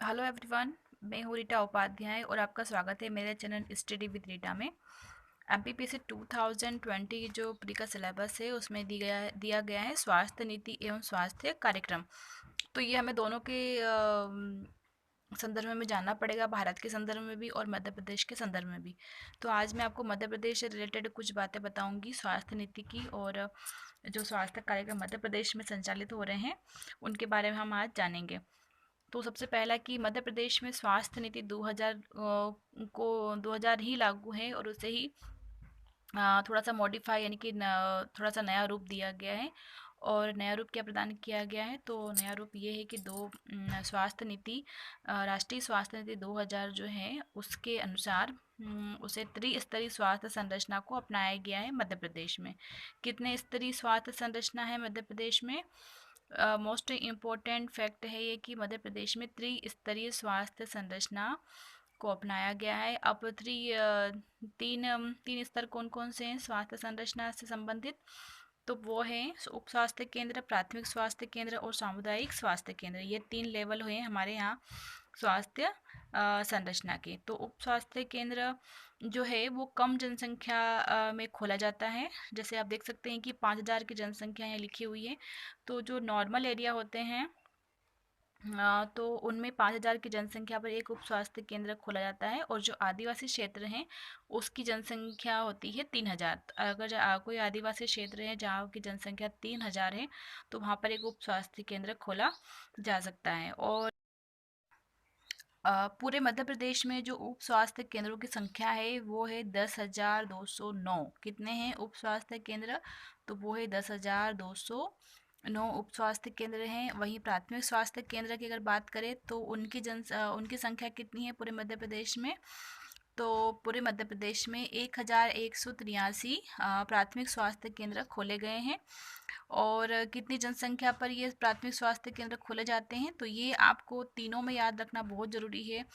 Hello everyone. मैं हूँ रीटा उपाध्याय और आपका स्वागत है मेरे चैनल स्टडी विद रीटा में। एमपीपीएससी 2020 जो प्री का सिलेबस है उसमें दिया गया है स्वास्थ्य नीति एवं स्वास्थ्य कार्यक्रम। तो ये हमें दोनों के संदर्भ में जानना पड़ेगा, भारत के संदर्भ में भी और मध्य प्रदेश के संदर्भ में भी। तो आज मैं आपको मध्य प्रदेश से रिलेटेड कुछ बातें बताऊंगी स्वास्थ्य नीति की, और जो स्वास्थ्य कार्यक्रम मध्य प्रदेश में संचालित हो रहे हैं उनके बारे में हम आज जानेंगे। तो सबसे पहला कि मध्य प्रदेश में स्वास्थ्य नीति 2000 को 2000 ही लागू है, और उसे ही थोड़ा सा मॉडिफाई यानी कि थोड़ा सा नया रूप दिया गया है। और नया रूप क्या प्रदान किया गया है, तो नया रूप ये है कि स्वास्थ्य नीति, राष्ट्रीय स्वास्थ्य नीति 2000 जो है उसके अनुसार उसे त्रिस्तरीय स्वास्थ्य संरचना को अपनाया गया है मध्य प्रदेश में। कितने स्तरीय स्वास्थ्य संरचना है मध्य प्रदेश में? मोस्ट इम्पोर्टेंट फैक्ट है ये कि मध्य प्रदेश में त्रिस्तरीय स्वास्थ्य संरचना को अपनाया गया है। अब तीन स्तर कौन कौन से हैं स्वास्थ्य संरचना से संबंधित? तो वो हैं उप स्वास्थ्य केंद्र, प्राथमिक स्वास्थ्य केंद्र और सामुदायिक स्वास्थ्य केंद्र। ये तीन लेवल हुए हमारे यहाँ स्वास्थ्य संरचना के। तो उप स्वास्थ्य केंद्र जो है वो कम जनसंख्या में खोला जाता है। जैसे आप देख सकते हैं कि 5000 की जनसंख्या यहाँ लिखी हुई है। तो जो नॉर्मल एरिया होते हैं तो उनमें 5000 की जनसंख्या पर एक उप स्वास्थ्य केंद्र खोला जाता है, और जो आदिवासी क्षेत्र हैं उसकी जनसंख्या होती है 3000। अगर कोई आदिवासी क्षेत्र है जहाँ की जनसंख्या 3000 है तो वहाँ पर एक उप स्वास्थ्य केंद्र खोला जा सकता है। और पूरे मध्य प्रदेश में जो उप स्वास्थ्य केंद्रों की संख्या है वो है 10,209। कितने हैं उप स्वास्थ्य केंद्र? तो वो है 10,209 उप स्वास्थ्य केंद्र हैं। वहीं प्राथमिक स्वास्थ्य केंद्र की अगर बात करें तो उनकी संख्या कितनी है पूरे मध्य प्रदेश में? तो पूरे मध्य प्रदेश में 1183 प्राथमिक स्वास्थ्य केंद्र खोले गए हैं। और कितनी जनसंख्या पर ये प्राथमिक स्वास्थ्य केंद्र खोले जाते हैं? तो ये आपको तीनों में याद रखना बहुत ज़रूरी है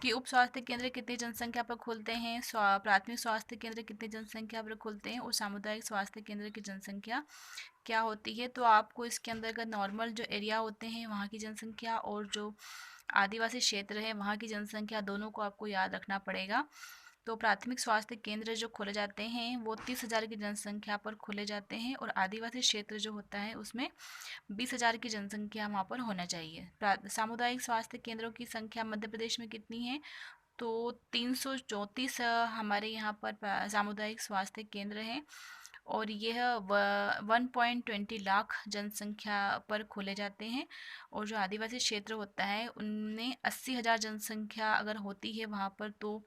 कि उप स्वास्थ्य केंद्र कितनी जनसंख्या पर खुलते हैं, प्राथमिक स्वास्थ्य केंद्र कितनी जनसंख्या पर खुलते हैं, और सामुदायिक स्वास्थ्य केंद्र की जनसंख्या क्या होती है। तो आपको इसके अंतर्गत नॉर्मल जो एरिया होते हैं वहाँ की जनसंख्या और जो आदिवासी क्षेत्र है वहाँ की जनसंख्या, दोनों को आपको याद रखना पड़ेगा। तो प्राथमिक स्वास्थ्य केंद्र जो खोले जाते हैं वो 30,000 की जनसंख्या पर खोले जाते हैं, और आदिवासी क्षेत्र जो होता है उसमें 20,000 की जनसंख्या वहाँ पर होना चाहिए। सामुदायिक स्वास्थ्य केंद्रों की संख्या मध्य प्रदेश में कितनी है? तो 334 हमारे यहाँ पर सामुदायिक स्वास्थ्य केंद्र हैं, और यह 1.20 लाख जनसंख्या पर खोले जाते हैं। और जो आदिवासी क्षेत्र होता है उनमें 80,000 जनसंख्या अगर होती है वहाँ पर तो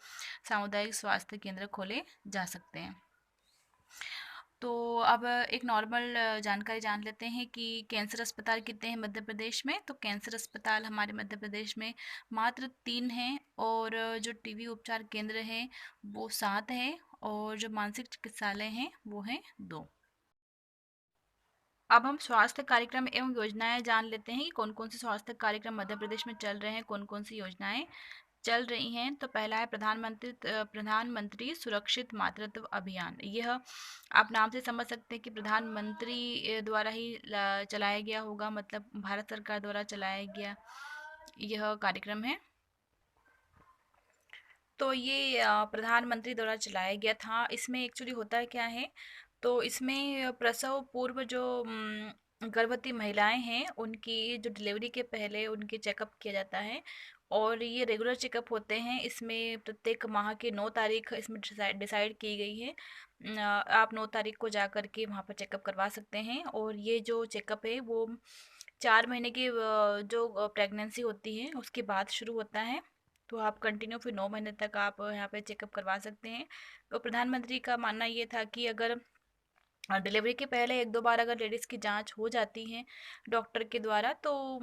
सामुदायिक स्वास्थ्य केंद्र खोले जा सकते हैं। तो अब एक नॉर्मल जानकारी जान लेते हैं कि कैंसर अस्पताल कितने हैं मध्य प्रदेश में। तो कैंसर अस्पताल हमारे मध्य प्रदेश में मात्र 3 हैं, और जो टीबी उपचार केंद्र हैं वो 7 हैं, और जो मानसिक चिकित्सालय हैं वो हैं 2। अब हम स्वास्थ्य कार्यक्रम एवं योजनाएं जान लेते हैं कि कौन कौन से स्वास्थ्य कार्यक्रम मध्य प्रदेश में चल रहे हैं, कौन कौन सी योजनाएं चल रही हैं। तो पहला है प्रधानमंत्री सुरक्षित मातृत्व अभियान। यह आप नाम से समझ सकते हैं कि प्रधानमंत्री द्वारा ही चलाया गया होगा, मतलब भारत सरकार द्वारा चलाया गया यह कार्यक्रम है। तो ये प्रधानमंत्री द्वारा चलाया गया था। इसमें एक्चुअली होता है क्या है, तो इसमें प्रसव पूर्व जो गर्भवती महिलाएं हैं उनकी जो डिलीवरी के पहले उनके चेकअप किया जाता है, और ये रेगुलर चेकअप होते हैं। इसमें प्रत्येक माह की 9 तारीख इसमें डिसाइड की गई है। आप 9 तारीख को जा कर के वहाँ पर चेकअप करवा सकते हैं, और ये जो चेकअप है वो 4 महीने की जो प्रेगनेंसी होती है उसके बाद शुरू होता है। तो आप कंटिन्यू फिर 9 महीने तक आप यहाँ पे चेकअप करवा सकते हैं। तो प्रधानमंत्री का मानना ये था कि अगर डिलीवरी के पहले एक दो बार अगर लेडीज़ की जांच हो जाती है डॉक्टर के द्वारा तो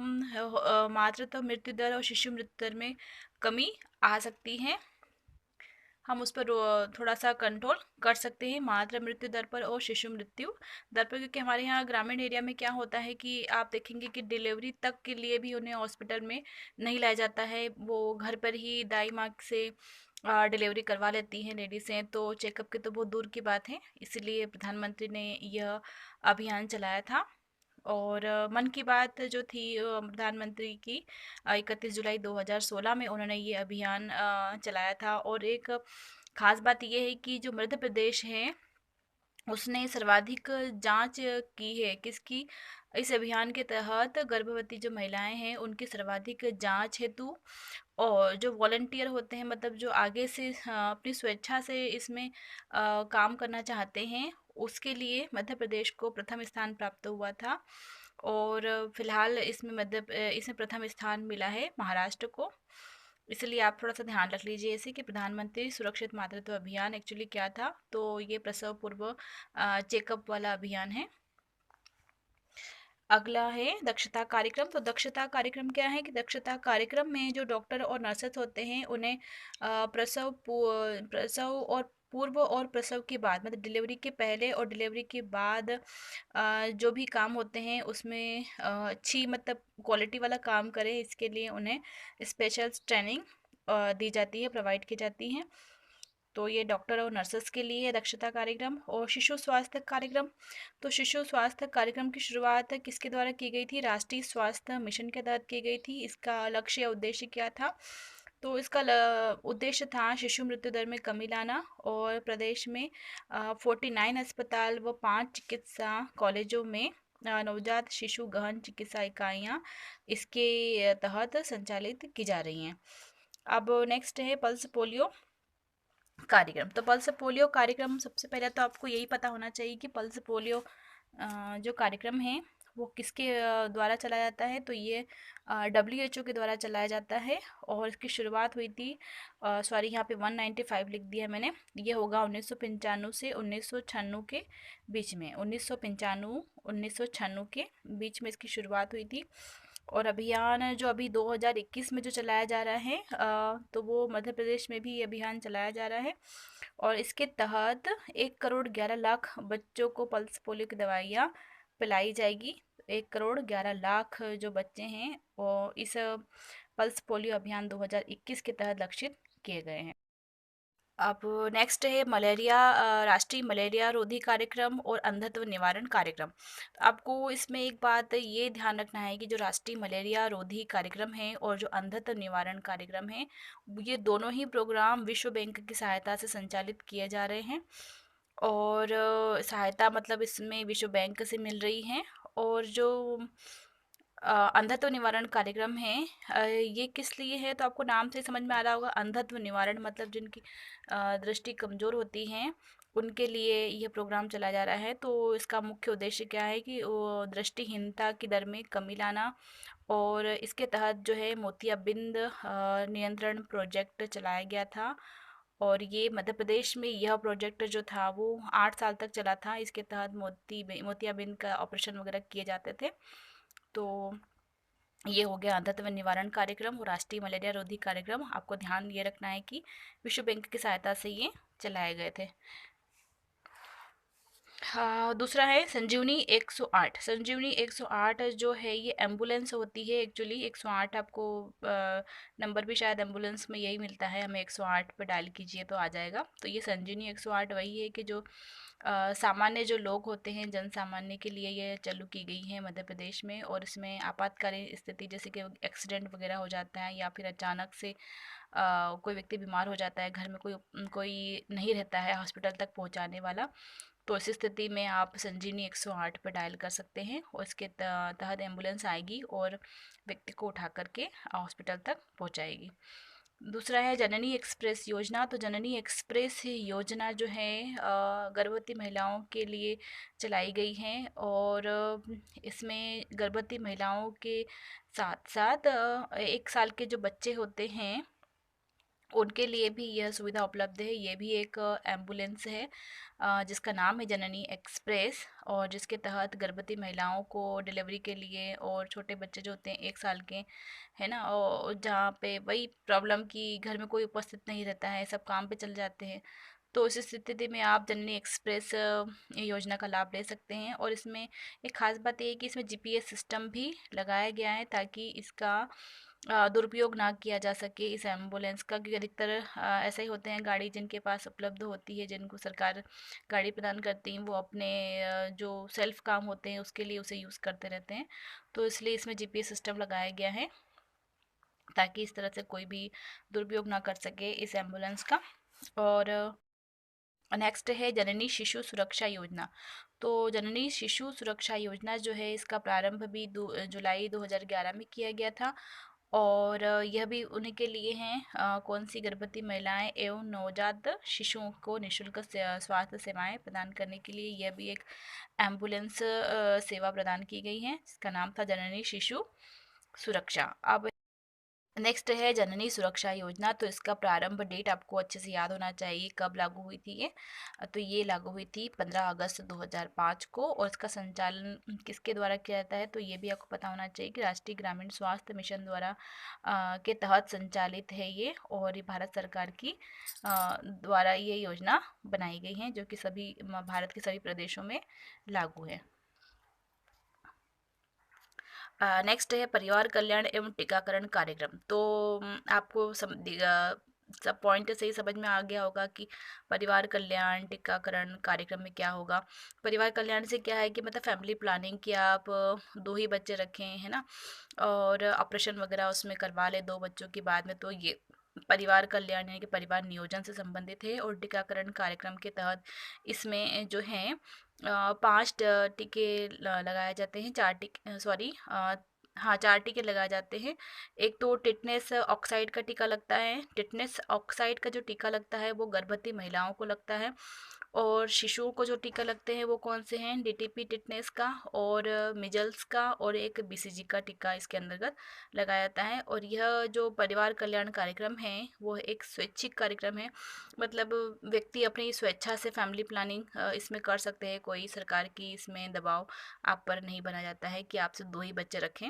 मातृत्व मृत्यु दर और शिशु मृत्यु दर में कमी आ सकती है। हम उस पर थोड़ा सा कंट्रोल कर सकते हैं मातृ मृत्यु दर पर और शिशु मृत्यु दर पर, क्योंकि हमारे यहाँ ग्रामीण एरिया में क्या होता है कि आप देखेंगे कि डिलीवरी तक के लिए भी उन्हें हॉस्पिटल में नहीं लाया जाता है, वो घर पर ही दाई माँ से डिलीवरी करवा लेती हैं लेडीज़ें। तो चेकअप की तो बहुत दूर की बात है, इसीलिए प्रधानमंत्री ने यह अभियान चलाया था। और मन की बात जो थी प्रधानमंत्री की 31 जुलाई 2016 में उन्होंने ये अभियान चलाया था। और एक खास बात ये है कि जो मध्य प्रदेश है उसने सर्वाधिक जांच की है। किसकी? इस अभियान के तहत गर्भवती जो महिलाएं हैं उनकी सर्वाधिक जांच हेतु, और जो वॉलंटियर होते हैं मतलब जो आगे से अपनी स्वेच्छा से इसमें काम करना चाहते हैं, उसके लिए मध्य प्रदेश को प्रथम स्थान प्राप्त हुआ था। और फिलहाल इसमें प्रथम स्थान मिला है महाराष्ट्र को। इसलिए आप थोड़ा सा ध्यान रख लीजिए ऐसे कि प्रधानमंत्री सुरक्षित मातृत्व अभियान एक्चुअली क्या था, तो ये प्रसव पूर्व चेकअप वाला अभियान है। अगला है दक्षता कार्यक्रम। तो दक्षता कार्यक्रम क्या है कि दक्षता कार्यक्रम में जो डॉक्टर और नर्सेस होते हैं उन्हें प्रसव और पूर्व और प्रसव के बाद मतलब डिलीवरी के पहले और डिलीवरी के बाद जो भी काम होते हैं उसमें अच्छी मतलब क्वालिटी वाला काम करें, इसके लिए उन्हें स्पेशल ट्रेनिंग दी जाती है, प्रोवाइड की जाती है। तो ये डॉक्टर और नर्सेस के लिए है दक्षता कार्यक्रम। और शिशु स्वास्थ्य कार्यक्रम। तो शिशु स्वास्थ्य कार्यक्रम की शुरुआत किसके द्वारा की गई थी? राष्ट्रीय स्वास्थ्य मिशन के तहत की गई थी। इसका लक्ष्य उद्देश्य क्या था? तो इसका उद्देश्य था शिशु मृत्यु दर में कमी लाना, और प्रदेश में 49 अस्पताल व 5 चिकित्सा कॉलेजों में नवजात शिशु गहन चिकित्सा इकाइयाँ इसके तहत संचालित की जा रही हैं। अब नेक्स्ट है पल्स पोलियो कार्यक्रम। तो पल्स पोलियो कार्यक्रम, सबसे पहले तो आपको यही पता होना चाहिए कि पल्स पोलियो जो कार्यक्रम है वो किसके द्वारा चलाया जाता है। तो ये WHO के द्वारा चलाया जाता है, और इसकी शुरुआत हुई थी, सॉरी यहाँ पे 195 लिख दिया मैंने, ये होगा 1995 से 1996 के बीच में, 1995 के बीच में इसकी शुरुआत हुई थी। और अभियान जो अभी 2021 में जो चलाया जा रहा है तो वो मध्य प्रदेश में भी ये अभियान चलाया जा रहा है। और इसके तहत 1 करोड़ 11 लाख बच्चों को पल्स पोलियो की दवाइयाँ पिलाई जाएगी। 1 करोड़ 11 लाख जो बच्चे हैं वो इस पल्स पोलियो अभियान 2021 के तहत लक्षित किए गए हैं। अब नेक्स्ट है मलेरिया, राष्ट्रीय मलेरिया रोधी कार्यक्रम और अंधत्व निवारण कार्यक्रम। तो आपको इसमें एक बात ये ध्यान रखना है कि जो राष्ट्रीय मलेरिया रोधी कार्यक्रम है और जो अंधत्व निवारण कार्यक्रम है, ये दोनों ही प्रोग्राम विश्व बैंक की सहायता से संचालित किए जा रहे हैं। और सहायता मतलब इसमें विश्व बैंक से मिल रही है। और जो अंधत्व निवारण कार्यक्रम है ये किस लिए है? तो आपको नाम से समझ में आ रहा होगा, अंधत्व निवारण मतलब जिनकी दृष्टि कमज़ोर होती है उनके लिए ये प्रोग्राम चलाया जा रहा है। तो इसका मुख्य उद्देश्य क्या है कि वो दृष्टिहीनता की दर में कमी लाना। और इसके तहत जो है मोतियाबिंद नियंत्रण प्रोजेक्ट चलाया गया था। और ये मध्य प्रदेश में यह प्रोजेक्ट जो था वो 8 साल तक चला था। इसके तहत मोतियाबिंद का ऑपरेशन वगैरह किए जाते थे। तो ये हो गया अंधत्व निवारण कार्यक्रम और राष्ट्रीय मलेरिया रोधी कार्यक्रम। आपको ध्यान ये रखना है कि विश्व बैंक की सहायता से ये चलाए गए थे। हाँ, दूसरा है संजीवनी 108। संजीवनी 108 जो है ये एम्बुलेंस होती है एक्चुअली। 108 आपको नंबर भी शायद एम्बुलेंस में यही मिलता है, हमें 108 पे डायल कीजिए तो आ जाएगा। तो ये संजीवनी 108 वही है कि जो सामान्य जो लोग होते हैं, जन सामान्य के लिए ये चालू की गई है मध्य प्रदेश में। और इसमें आपातकालीन स्थिति जैसे कि एक्सीडेंट वगैरह हो जाता है या फिर अचानक से कोई व्यक्ति बीमार हो जाता है, घर में कोई कोई नहीं रहता है हॉस्पिटल तक पहुंचाने वाला, तो इस स्थिति में आप संजीवनी 108 पर डायल कर सकते हैं और इसके तहत एम्बुलेंस आएगी और व्यक्ति को उठा करके हॉस्पिटल तक पहुंचाएगी। दूसरा है जननी एक्सप्रेस योजना। तो जननी एक्सप्रेस योजना जो है गर्भवती महिलाओं के लिए चलाई गई है। और इसमें गर्भवती महिलाओं के साथ साथ 1 साल के जो बच्चे होते हैं उनके लिए भी यह सुविधा उपलब्ध है। ये भी एक एम्बुलेंस है जिसका नाम है जननी एक्सप्रेस, और जिसके तहत गर्भवती महिलाओं को डिलीवरी के लिए, और छोटे बच्चे जो होते हैं 1 साल के, है ना, और जहाँ पे वही प्रॉब्लम कि घर में कोई उपस्थित नहीं रहता है, सब काम पे चल जाते हैं, तो इस स्थिति में आप जननी एक्सप्रेस योजना का लाभ ले सकते हैं। और इसमें एक खास बात ये है कि इसमें GPS सिस्टम भी लगाया गया है ताकि इसका दुरुपयोग ना किया जा सके इस एम्बुलेंस का, क्योंकि अधिकतर ऐसे ही होते हैं गाड़ी जिनके पास उपलब्ध होती है, जिनको सरकार गाड़ी प्रदान करती है, वो अपने जो सेल्फ काम होते हैं उसके लिए उसे यूज़ करते रहते हैं। तो इसलिए इसमें जीपीएस सिस्टम लगाया गया है ताकि इस तरह से कोई भी दुरुपयोग ना कर सके इस एम्बुलेंस का। और नेक्स्ट है जननी शिशु सुरक्षा योजना। तो जननी शिशु सुरक्षा योजना जो है इसका प्रारंभ भी जुलाई 2011 में किया गया था। और यह भी उन्हीं के लिए हैं कौन सी गर्भवती महिलाएं एवं नवजात शिशुओं को निःशुल्क स्वास्थ्य सेवाएं प्रदान करने के लिए यह भी एक एम्बुलेंस सेवा प्रदान की गई है, जिसका नाम था जननी शिशु सुरक्षा। अब नेक्स्ट है जननी सुरक्षा योजना। तो इसका प्रारंभ डेट आपको अच्छे से याद होना चाहिए, कब लागू हुई थी ये। तो ये लागू हुई थी 15 अगस्त 2005 को। और इसका संचालन किसके द्वारा किया जाता है, तो ये भी आपको पता होना चाहिए कि राष्ट्रीय ग्रामीण स्वास्थ्य मिशन द्वारा के तहत संचालित है ये। और ये भारत सरकार की द्वारा ये योजना बनाई गई है, जो कि सभी भारत के सभी प्रदेशों में लागू है। नेक्स्ट है परिवार कल्याण एवं टीकाकरण कार्यक्रम। तो आपको सब पॉइंट से ही समझ में आ गया होगा कि परिवार कल्याण टीकाकरण कार्यक्रम में क्या होगा। परिवार कल्याण से क्या है कि मतलब फैमिली प्लानिंग, कि आप दो ही बच्चे रखें, है ना, और ऑपरेशन वगैरह उसमें करवा ले दो बच्चों के बाद में, तो ये परिवार कल्याण यानी कि परिवार नियोजन से संबंधित है। और टीकाकरण कार्यक्रम के तहत इसमें जो है 5 टीके लगाए जाते हैं, 4 टीके, सॉरी, हाँ 4 टीके लगाए जाते हैं। एक तो टिटनेस ऑक्साइड का टीका लगता है। टिटनेस ऑक्साइड का जो टीका लगता है वो गर्भवती महिलाओं को लगता है। और शिशुओं को जो टीका लगते हैं वो कौन से हैं, डीटीपी टिटनेस का, और मिजल्स का, और एक बीसीजी का टीका इसके अंतर्गत लगाया जाता है। और यह जो परिवार कल्याण कार्यक्रम है वो एक स्वैच्छिक कार्यक्रम है, मतलब व्यक्ति अपनी स्वेच्छा से फैमिली प्लानिंग इसमें कर सकते हैं, कोई सरकार की इसमें दबाव आप पर नहीं बना जाता है कि आपसे 2 ही बच्चे रखें।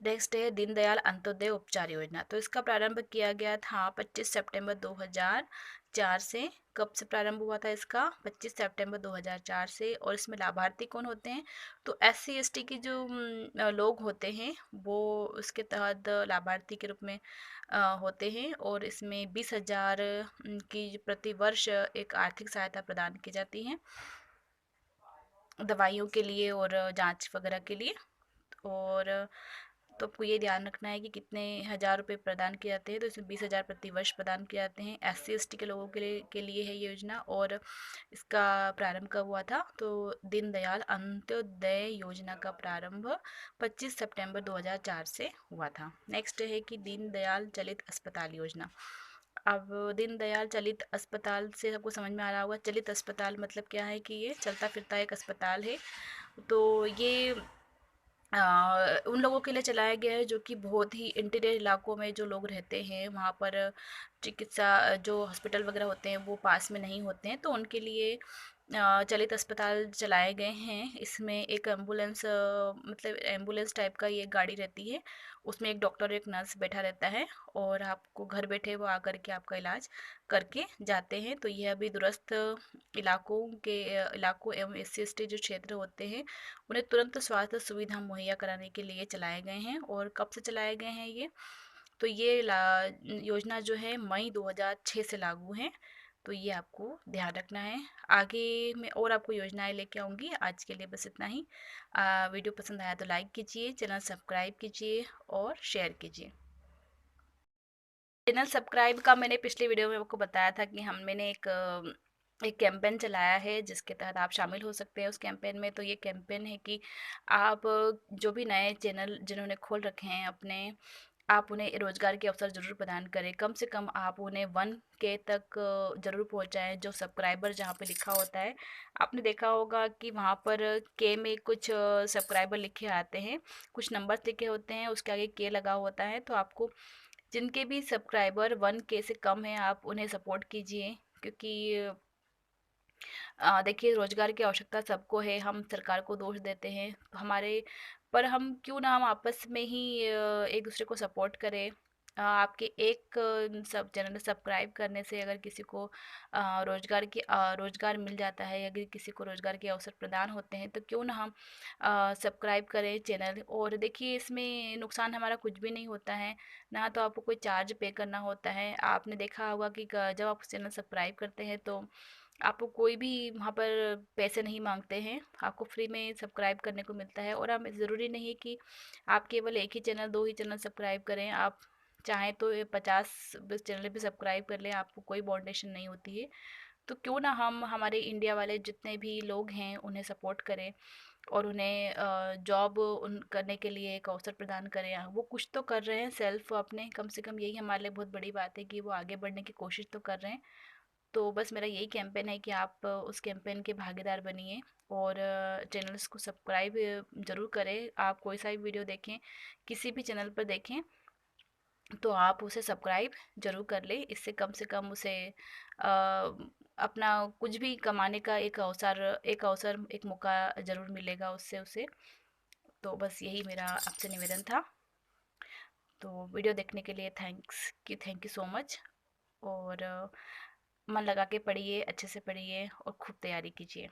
नेक्स्ट है दीनदयाल अंत्योदय उपचार योजना। तो इसका प्रारंभ किया गया था 25 सितंबर 2004 से। कब से प्रारंभ हुआ था इसका, 25 सितंबर 2004 से। और इसमें लाभार्थी कौन होते हैं, तो SC ST की जो लोग होते हैं वो उसके तहत लाभार्थी के रूप में होते हैं। और इसमें 20,000 की प्रति वर्ष एक आर्थिक सहायता प्रदान की जाती है दवाइयों के लिए और जांच वगैरह के लिए। और तो आपको ये ध्यान रखना है कि कितने हज़ार रुपये प्रदान किए जाते हैं, तो इसमें 20,000 प्रति वर्ष प्रदान किए जाते हैं। SC ST के लोगों के लिए है ये योजना। और इसका प्रारंभ कब हुआ था, तो दीनदयाल अंत्योदय योजना का प्रारंभ 25 सितंबर 2004 से हुआ था। नेक्स्ट है कि दीनदयाल चलित अस्पताल योजना। अब दीनदयाल चलित अस्पताल से सबको समझ में आ रहा होगा, चलित अस्पताल मतलब क्या है कि ये चलता फिरता एक अस्पताल है। तो ये उन लोगों के लिए चलाया गया है जो कि बहुत ही इंटीरियर इलाकों में जो लोग रहते हैं, वहाँ पर चिकित्सा जो हॉस्पिटल वगैरह होते हैं वो पास में नहीं होते हैं, तो उनके लिए चलित अस्पताल चलाए गए हैं। इसमें एक एम्बुलेंस, मतलब एम्बुलेंस टाइप का ये गाड़ी रहती है, उसमें एक डॉक्टर एक नर्स बैठा रहता है, और आपको घर बैठे वो आकर के आपका इलाज करके जाते हैं। तो यह अभी दूरस्थ इलाकों एवं SC ST जो क्षेत्र होते हैं उन्हें तुरंत स्वास्थ्य सुविधा मुहैया कराने के लिए चलाए गए हैं। और कब से चलाए गए हैं ये, तो ये योजना जो है मई 2006 से लागू है। तो ये आपको ध्यान रखना है। आगे मैं और आपको योजनाएं लेके आऊँगी। आज के लिए बस इतना ही। वीडियो पसंद आया तो लाइक कीजिए, चैनल सब्सक्राइब कीजिए और शेयर कीजिए। चैनल सब्सक्राइब का मैंने पिछले वीडियो में आपको बताया था कि मैंने एक कैंपेन चलाया है जिसके तहत आप शामिल हो सकते हैं उस कैंपेन में। तो ये कैंपेन है कि आप जो भी नए चैनल जिन्होंने खोल रखे हैं अपने, आप उन्हें रोज़गार के अवसर ज़रूर प्रदान करें। कम से कम आप उन्हें 1K तक ज़रूर पहुंचाएं। जो सब्सक्राइबर जहाँ पे लिखा होता है, आपने देखा होगा कि वहाँ पर के में कुछ सब्सक्राइबर लिखे आते हैं, कुछ नंबर्स लिखे होते हैं, उसके आगे के लगा होता है। तो आपको जिनके भी सब्सक्राइबर 1K से कम है आप उन्हें सपोर्ट कीजिए, क्योंकि देखिए रोज़गार की आवश्यकता सबको है। हम सरकार को दोष देते हैं हमारे, पर हम क्यों ना हम आपस में ही एक दूसरे को सपोर्ट करें। आपके एक सब चैनल सब्सक्राइब करने से अगर किसी को रोज़गार मिल जाता है, अगर किसी को रोज़गार के अवसर प्रदान होते हैं, तो क्यों ना हम सब्सक्राइब करें चैनल। और देखिए इसमें नुकसान हमारा कुछ भी नहीं होता है, ना तो आपको कोई चार्ज पे करना होता है। आपने देखा होगा कि जब आप चैनल सब्सक्राइब करते हैं तो आपको कोई भी वहाँ पर पैसे नहीं मांगते हैं, आपको फ्री में सब्सक्राइब करने को मिलता है। और हम ज़रूरी नहीं है कि आप केवल एक ही चैनल, दो ही चैनल सब्सक्राइब करें, आप चाहें तो ये 50 चैनल भी सब्सक्राइब कर लें, आपको कोई बाउंडेशन नहीं होती है। तो क्यों ना हम हमारे इंडिया वाले जितने भी लोग हैं उन्हें सपोर्ट करें और उन्हें जॉब उन करने के लिए एक अवसर प्रदान करें। वो कुछ तो कर रहे हैं सेल्फ अपने, कम से कम यही हमारे लिए बहुत बड़ी बात है कि वो आगे बढ़ने की कोशिश तो कर रहे हैं। तो बस मेरा यही कैंपेन है कि आप उस कैंपेन के भागीदार बनिए और चैनल्स को सब्सक्राइब ज़रूर करें। आप कोई सा भी वीडियो देखें, किसी भी चैनल पर देखें, तो आप उसे सब्सक्राइब ज़रूर कर लें। इससे कम से कम उसे अपना कुछ भी कमाने का एक अवसर एक मौका ज़रूर मिलेगा उससे उसे। तो बस यही मेरा आपसे निवेदन था। तो वीडियो देखने के लिए थैंक यू सो मच। और मन लगा के पढ़िए, अच्छे से पढ़िए और खूब तैयारी कीजिए।